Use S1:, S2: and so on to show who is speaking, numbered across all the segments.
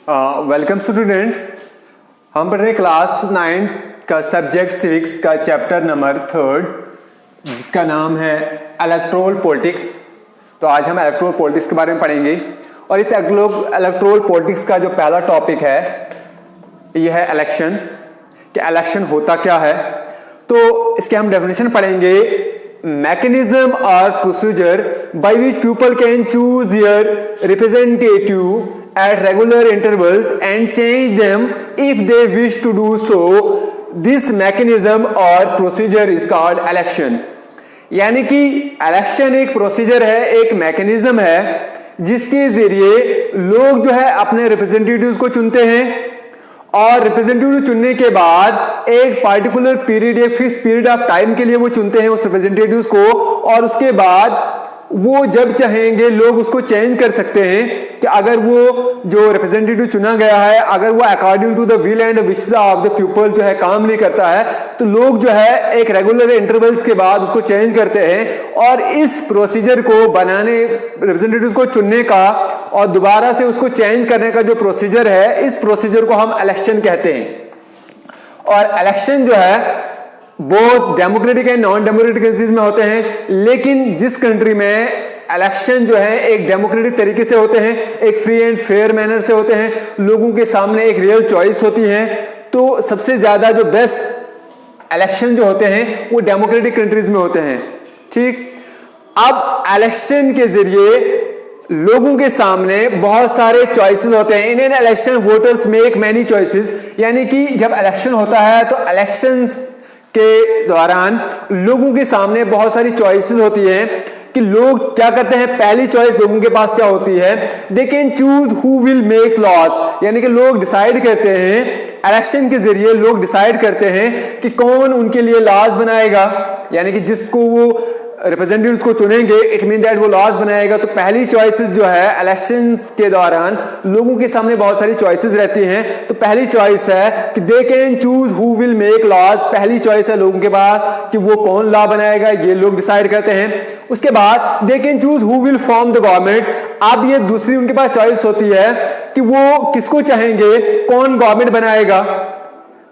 S1: Welcome student. हम पढ़ रहे क्लास 9 का सब्जेक्ट सिविक्स का चैप्टर नंबर 3 जिसका नाम है इलेक्टोरल पॉलिटिक्स। तो आज हम इलेक्टोरल पॉलिटिक्स के बारे में पढ़ेंगे और इस इलेक्टोरल पॉलिटिक्स का जो पहला टॉपिक है यह है इलेक्शन, कि इलेक्शन होता क्या है। तो इसके हम डेफिनेशन पढ़ेंगे। मैकेनिज्म और procedure by which people can choose their representative at regular intervals and change them if they wish to do so. This mechanism or procedure is called election. यानी कि इलेक्शन एक प्रोसीजर है, एक mechanism है जिसके जरिए लोग जो है अपने रिप्रेजेंटेटिव्स को चुनते हैं और रिप्रेजेंटेटिव चुनने के बाद एक पार्टिकुलर पीरियड, एक फिक्स पीरियड ऑफ टाइम के लिए वो चुनते हैं उस रिप्रेजेंटेटिव्स को, और उसके बाद वो जब चाहेंगे लोग उसको चेंज कर सकते हैं कि अगर वो जो रिप्रेजेंटेटिव चुना गया है अगर वो according to the will and wishes of the people जो है काम नहीं करता है तो लोग जो है एक रेगुलर इंटरवल्स के बाद उसको चेंज करते हैं। और इस प्रोसीजर को बनाने, रिप्रेजेंटेटिव को चुनने का और दोबारा से उसको चेंज करने का जो प्रोसीजर है, इस प्रोसीजर को हम इलेक्शन कहते हैं। और इलेक्शन जो है बहुत democratic and non democratic cases में होते हैं, लेकिन जिस कंट्री में इलेक्शन जो है एक डेमोक्रेटिक तरीके से होते हैं, एक फ्री एंड फेयर मैनर से होते हैं, लोगों के सामने एक रियल चॉइस होती है, तो सबसे ज्यादा जो बेस्ट इलेक्शन जो होते हैं वो डेमोक्रेटिक कंट्रीज में होते हैं। ठीक, अब इलेक्शन के जरिए लोगों के सामने बहुत सारे चॉइसेस होते हैं। In an election voters make many choices, यानी कि जब इलेक्शन होता है तो इलेक्शंस के दौरान लोगों के सामने बहुत सारी चॉइसेस होती हैं कि लोग क्या करते हैं। पहली चॉइस लोगों के पास क्या होती है, they can choose who will make laws, यानी कि लोग डिसाइड करते हैं, इलेक्शन के जरिए लोग डिसाइड करते हैं कि कौन उनके लिए लॉज बनाएगा, यानी कि जिसको वो रिप्रेजेंटेटिव्स को चुनेंगे इट मीन दैट वो लॉज बनाएगा। तो पहली चॉइसेस जो है इलेक्शंस के दौरान लोगों के सामने बहुत सारी चॉइसेस रहती हैं। तो पहली चॉइस है कि they can choose who will make laws, पहली चॉइस है लोगों के पास कि वो कौन लॉ बनाएगा, ये लोग डिसाइड करते हैं। उसके बाद दे can choose who will form the government, अब ये दूसरी उनके पास चॉइस होती है कि वो किसको चाहेंगे, कौन गवर्नमेंट बनाएगा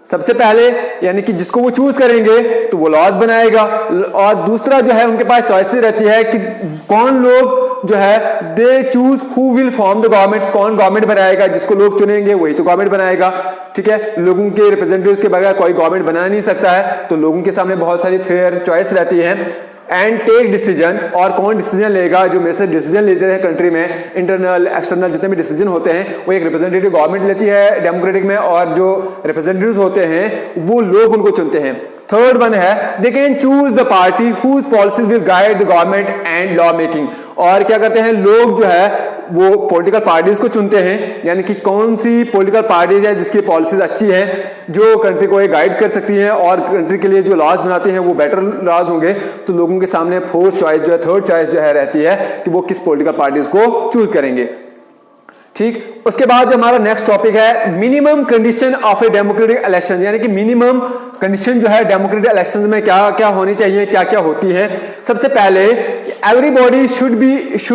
S1: सबसे पहले, यानी कि जिसको वो चूज करेंगे तो वो लॉज बनाएगा। और दूसरा जो है उनके पास चॉइसेस रहती है कि कौन लोग जो है they choose who will form the government, कौन गवर्नमेंट बनाएगा, जिसको लोग चुनेंगे वही तो गवर्नमेंट बनाएगा। ठीक है, लोगों के रिप्रेजेंटेटिव्स के बगैर कोई गवर्नमेंट बना नहीं सकता है, तो लोगों के सामने बहुत सारी फेयर चॉइस रहती है। एंड टेक डिसीजन, और कौन डिसीजन लेगा, जो में से डिसीजन लेते हैं कंट्री में, इंटरनल एक्सटर्नल जितने भी डिसीजन होते हैं वो एक रिप्रेजेंटेटिव गवर्नमेंट लेती है डेमोक्रेटिक में, और जो रिप्रेजेंटेटिव्स होते हैं वो लोग उनको चुनते हैं। थर्ड वन है they can choose the party whose policies will guide the government and law making, और क्या करते हैं लोग जो है वो पॉलिटिकल पार्टीज को चुनते हैं, यानी कि कौन सी पॉलिटिकल पार्टीज है जिसकी पॉलिसीज अच्छी है, जो कंट्री को गाइड कर सकती है और कंट्री के लिए जो लॉज बनाते हैं वो बेटर लॉज होंगे। तो लोगों के सामने फोर्थ चॉइस जो है, थर्ड चॉइस जो है रहती है कि वो किस पॉलिटिकल पार्टीज को चूज करेंगे। ठीक, उसके बाद जो हमारा नेक्स्ट टॉपिक है minimum condition of a democratic election, यानी कि मिनिमम कंडीशन जो है डेमोक्रेटिक इलेक्शंस में क्या क्या होनी चाहिए, क्या क्या होती है। सबसे पहले everybody should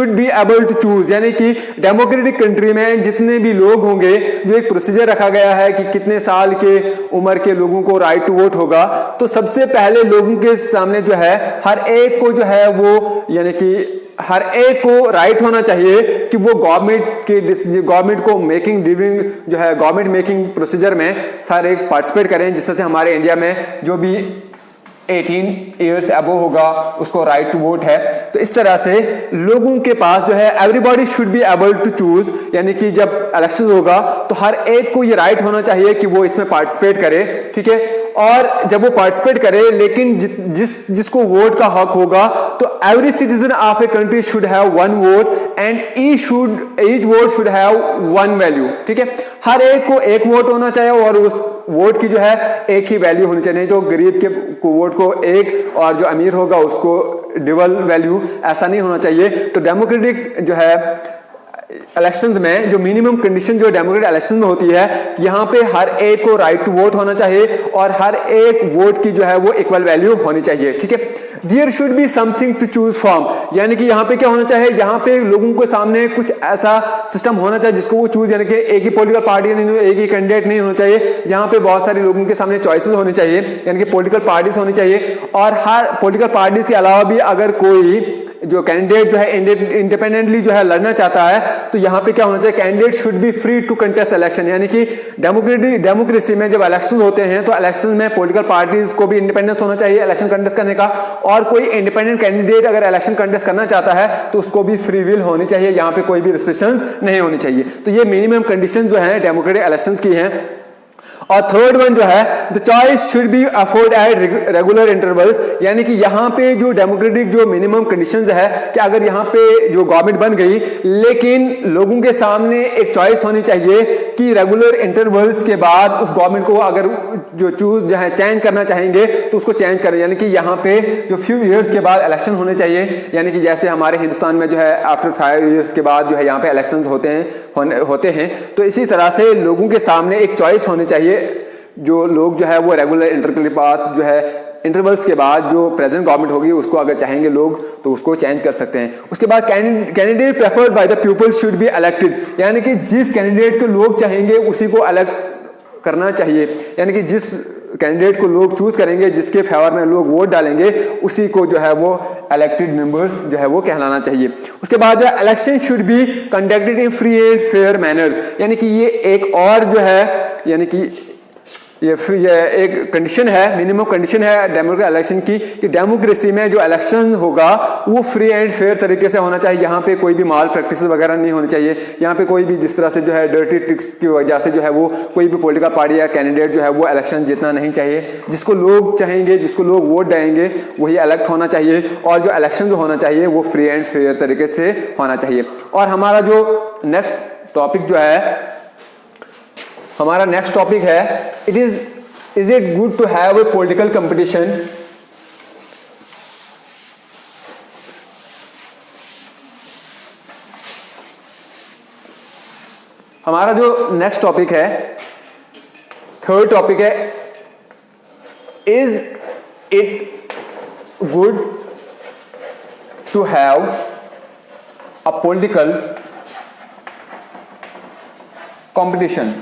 S1: be able to choose, यानी कि डेमोक्रेटिक कंट्री में जितने भी लोग होंगे, जो एक प्रोसीजर रखा गया है कि कितने साल के उम्र के लोगों को राइट टू वोट होगा, तो सबसे पहले लोगों के सामने जो है हर एक को जो है वो, यानी कि हर एक को राइट होना चाहिए कि वो गवर्नमेंट को मेकिंग ड्यूरिंग जो है गवर्नमेंट मेकिंग प्रोसीजर में सारे पार्टिसिपेट करें, जिस तरह से हमारे इंडिया में जो भी 18 ईयर्स अबव होगा उसको राइट टू वोट है। तो इस तरह से लोगों के पास जो है everybody should be able to choose, यानी कि जब इलेक्शन होगा तो हर एक को ये राइट होना चाहिए कि वो इसमें पार्टिसिपेट करे। ठीक है, और जब वो पार्टिसिपेट करे, लेकिन जिसको वोट का हक होगा, तो every citizen of a country should have one vote and each vote should have one value. ठीक है, हर एक को एक वोट होना चाहिए और उस वोट की जो है एक ही वैल्यू होनी चाहिए, नहीं तो गरीब के वोट को एक और जो अमीर होगा उसको डबल वैल्यू, ऐसा नहीं होना चाहिए। तो डेमोक्रेटिक जो है इलेक्शंस में जो मिनिमम कंडीशन जो डेमोक्रेटिक इलेक्शन में होती है, यहाँ पे हर एक को राइट टू वोट होना चाहिए और हर एक वोट की जो है वो इक्वल वैल्यू होनी चाहिए। ठीक है, there should be something to choose from, यानी कि यहाँ पे क्या होना चाहिए, यहाँ पे लोगों के सामने कुछ ऐसा सिस्टम होना चाहिए जिसको वो चूज, यानी कि एक ही पॉलिटिकल पार्टी नहीं, एक ही कैंडिडेट नहीं होना चाहिए। यहाँ पे बहुत सारे लोगों के सामने चॉइसेस होनी चाहिए, यानी कि पॉलिटिकल पार्टीज होनी चाहिए। और हर पॉलिटिकल पार्टीज के अलावा भी अगर कोई जो कैंडिडेट जो है इंडिपेंडेंटली जो है लड़ना चाहता है, तो यहाँ पे क्या होना चाहिए, candidate should be free to contest election, यानी कि डेमोक्रेसी में जब इलेक्शन होते हैं तो इलेक्शन में पॉलिटिकल पार्टीज को भी इंडिपेंडेंस होना चाहिए इलेक्शन कंटेस्ट करने का, और कोई इंडिपेंडेंट कैंडिडेट अगर इलेक्शन कंटेस्ट करना चाहता है तो उसको भी फ्री विल होनी चाहिए, यहाँ पे कोई भी रिस्ट्रिक्शंस नहीं होनी चाहिए। तो ये मिनिमम कंडीशन जो है डेमोक्रेटिक इलेक्शंस की हैं। और थर्ड वन जो है, the choice should be afford at regular intervals, यानी कि यहाँ पे जो डेमोक्रेटिक जो मिनिमम कंडीशंस है कि अगर यहाँ पे जो गवर्नमेंट बन गई लेकिन लोगों के सामने एक चॉइस होनी चाहिए कि रेगुलर इंटरवल्स के बाद उस गवर्नमेंट को अगर जो चूज जो है चेंज करना चाहेंगे तो उसको चेंज करें, यानी कि यहाँ पे जो फ्यू ईयर्स के बाद इलेक्शन होने चाहिए, यानी कि जैसे हमारे हिंदुस्तान में जो है आफ्टर 5 ईयर्स के बाद जो है यहाँ पे इलेक्शन होते हैं, तो इसी तरह से लोगों के सामने एक चॉइस होनी चाहिए। जो लोग जो है वो रेगुलर इंटरवल के बाद जो है इंटरवल्स के बाद जो प्रेजेंट गवर्नमेंट होगी उसको अगर चाहेंगे लोग तो उसको चेंज कर सकते हैं। उसके बाद candidate preferred by the people should be elected, यानी कि जिस कैंडिडेट को लोग चाहेंगे उसी को इलेक्ट करना चाहिए, यानी कि जिस कैंडिडेट को लोग चूज करेंगे, जिसके फेवर में लोग वोट डालेंगे, उसी को जो है वो इलेक्टेड मेंबर्स जो है वो कहलाना चाहिए। उसके बाद जो election should be conducted in free and fair manners, यानी कि ये एक और जो है, यानी कि ये एक कंडीशन है, मिनिमम कंडीशन है डेमोक्रेटिक इलेक्शन की, कि डेमोक्रेसी में जो इलेक्शन होगा वो फ्री एंड फेयर तरीके से होना चाहिए। यहाँ पे कोई भी माल प्रैक्टिस वगैरह नहीं होनी चाहिए, यहाँ पे कोई भी जिस तरह से जो है डर्टी ट्रिक्स की वजह से जो है वो कोई भी पॉलिटिकल पार्टी या कैंडिडेट जो है वो इलेक्शन जीतना नहीं चाहिए। जिसको लोग चाहेंगे, जिसको लोग वोट देंगे वही इलेक्ट होना चाहिए, और जो इलेक्शन जो होना चाहिए वो फ्री एंड फेयर तरीके से होना चाहिए। और हमारा जो नेक्स्ट टॉपिक जो है, हमारा नेक्स्ट टॉपिक है, is it good to have a political competition. हमारा जो नेक्स्ट टॉपिक है, थर्ड टॉपिक है, is it good to have a political competition.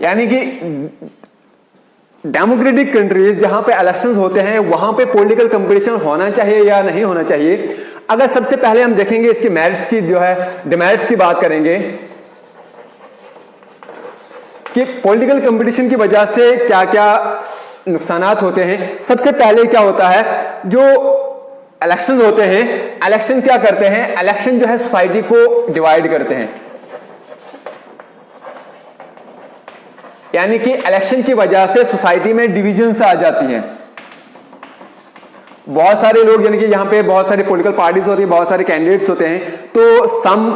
S1: यानी कि डेमोक्रेटिक कंट्रीज जहां पे इलेक्शंस होते हैं वहां पे पॉलिटिकल कंपटीशन होना चाहिए या नहीं होना चाहिए। अगर सबसे पहले हम देखेंगे इसके मेरिट्स की जो है, डिमेरिट्स की बात करेंगे कि पॉलिटिकल कंपटीशन की वजह से क्या क्या नुकसानात होते हैं। सबसे पहले क्या होता है, जो इलेक्शंस होते हैं, इलेक्शन क्या करते हैं, इलेक्शन जो है सोसाइटी को डिवाइड करते हैं, यानी कि इलेक्शन की वजह से सोसाइटी में डिविजन्स आ जाती हैं। बहुत सारे लोग, यानी कि यहां पे बहुत सारी पॉलिटिकल पार्टीज होती है, बहुत सारे कैंडिडेट्स होते हैं, तो some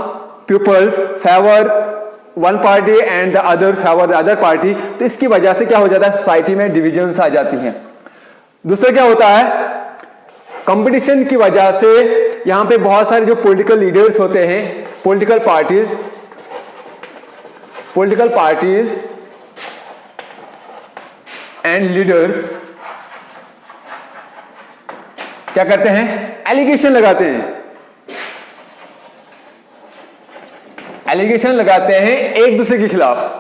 S1: peoples favour one party and the other favour the other party, तो इसकी वजह से क्या हो जाता है, सोसाइटी में डिविजन्स आ जाती हैं। दूसरा क्या होता है, कंपटीशन की वजह से यहां पे बहुत सारे जो पॉलिटिकल लीडर्स होते हैं, पॉलिटिकल पार्टीज एंड लीडर्स क्या करते हैं, एलिगेशन लगाते हैं एक दूसरे के खिलाफ।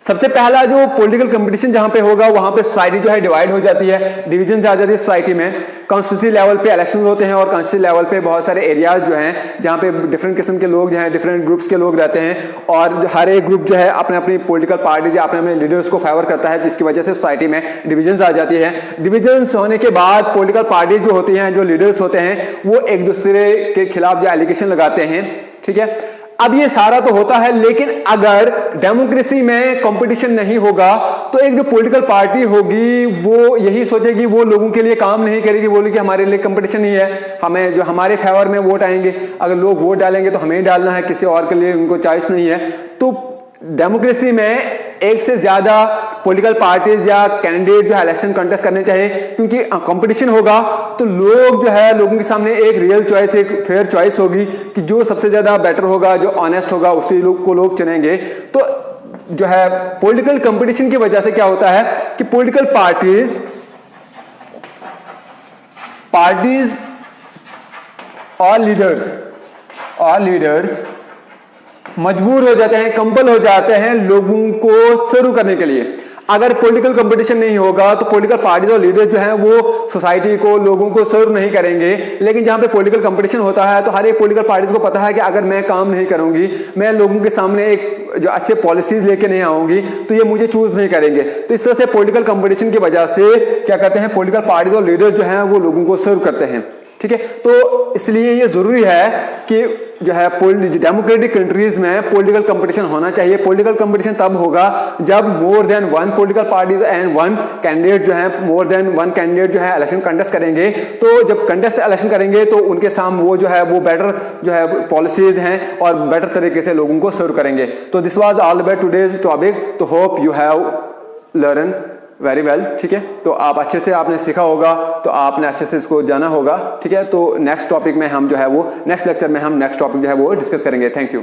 S1: सबसे पहला जो पॉलिटिकल कंपटीशन जहां पे होगा वहां पे सोसाइटी जो है डिवाइड हो जाती है, डिवीजन आ जाती है सोसाइटी में। कॉन्स्टिट्यूंसी लेवल पे इलेक्शन होते हैं और कॉन्स्टिट्यूंसी लेवल पे बहुत सारे एरियाज जो हैं जहां पे डिफरेंट किस्म के लोग जो हैं, डिफरेंट ग्रुप्स के लोग रहते हैं, और हर एक ग्रुप जो है अपने अपनी पॉलिटिकल पार्टी या अपने अपने लीडर्स को फेवर करता है, जिसकी वजह से सोसाइटी में डिविजन आ जाती है। डिविजन होने के बाद पॉलिटिकल पार्टीज जो होती हैं, जो लीडर्स होते हैं, वो एक दूसरे के खिलाफ जो एलिगेशन लगाते हैं। ठीक है, अब ये सारा तो होता है, लेकिन अगर डेमोक्रेसी में कंपटीशन नहीं होगा तो एक जो पॉलिटिकल पार्टी होगी वो यही सोचेगी, वो लोगों के लिए काम नहीं करेगी, बोलेगी कि हमारे लिए कंपटीशन नहीं है, हमें जो हमारे फेवर में वोट आएंगे, अगर लोग वोट डालेंगे तो हमें ही डालना है, किसी और के लिए उनको चॉइस नहीं है। तो डेमोक्रेसी में एक से ज्यादा पॉलिटिकल पार्टीज या कैंडिडेट जो है इलेक्शन कंटेस्ट करने चाहिए, क्योंकि कंपटीशन होगा तो लोग जो है लोगों के सामने एक रियल चॉइस, एक फेयर चॉइस होगी कि जो सबसे ज्यादा बेटर होगा, जो ऑनेस्ट होगा, उसी लोग को लोग चुनेंगे। तो जो है पॉलिटिकल कंपटीशन की वजह से क्या होता है कि पॉलिटिकल पार्टीज और लीडर्स मजबूर हो जाते हैं, कंपल हो जाते हैं लोगों को सर्व करने के लिए। अगर पॉलिटिकल कंपटीशन नहीं होगा तो पॉलिटिकल पार्टीज और लीडर्स जो हैं वो सोसाइटी को, लोगों को सर्व नहीं करेंगे। लेकिन जहां पे पॉलिटिकल कंपटीशन होता है तो हर एक पॉलिटिकल पार्टीज को पता है कि अगर मैं काम नहीं करूंगी, मैं लोगों के सामने एक जो अच्छे पॉलिसीज लेके नहीं आऊंगी, तो ये मुझे चूज नहीं करेंगे। तो इस तरह से पॉलिटिकल कंपटीशन की वजह से क्या करते हैं, पॉलिटिकल पार्टीज और लीडर्स जो हैं वो लोगों को सर्व करते हैं। ठीक है, तो इसलिए ये जरूरी है कि जो है डेमोक्रेटिक कंट्रीज में पॉलिटिकल कंपटीशन होना चाहिए। पॉलिटिकल कंपटीशन तब होगा जब more than one political parties and one candidate जो है, मोर देन वन कैंडिडेट जो है इलेक्शन कंटेस्ट करेंगे। तो जब कंटेस्ट इलेक्शन करेंगे तो उनके सामने वो जो है वो बेटर जो है पॉलिसीज हैं और बेटर तरीके से लोगों को सर्व करेंगे। तो this was all about today's topic. तो hope you have learn very well. ठीक है, तो आप अच्छे से आपने सीखा होगा, तो आपने अच्छे से इसको जाना होगा। ठीक है, तो नेक्स्ट टॉपिक में हम जो है वो नेक्स्ट लेक्चर में हम नेक्स्ट टॉपिक जो है वो डिस्कस करेंगे। Thank you.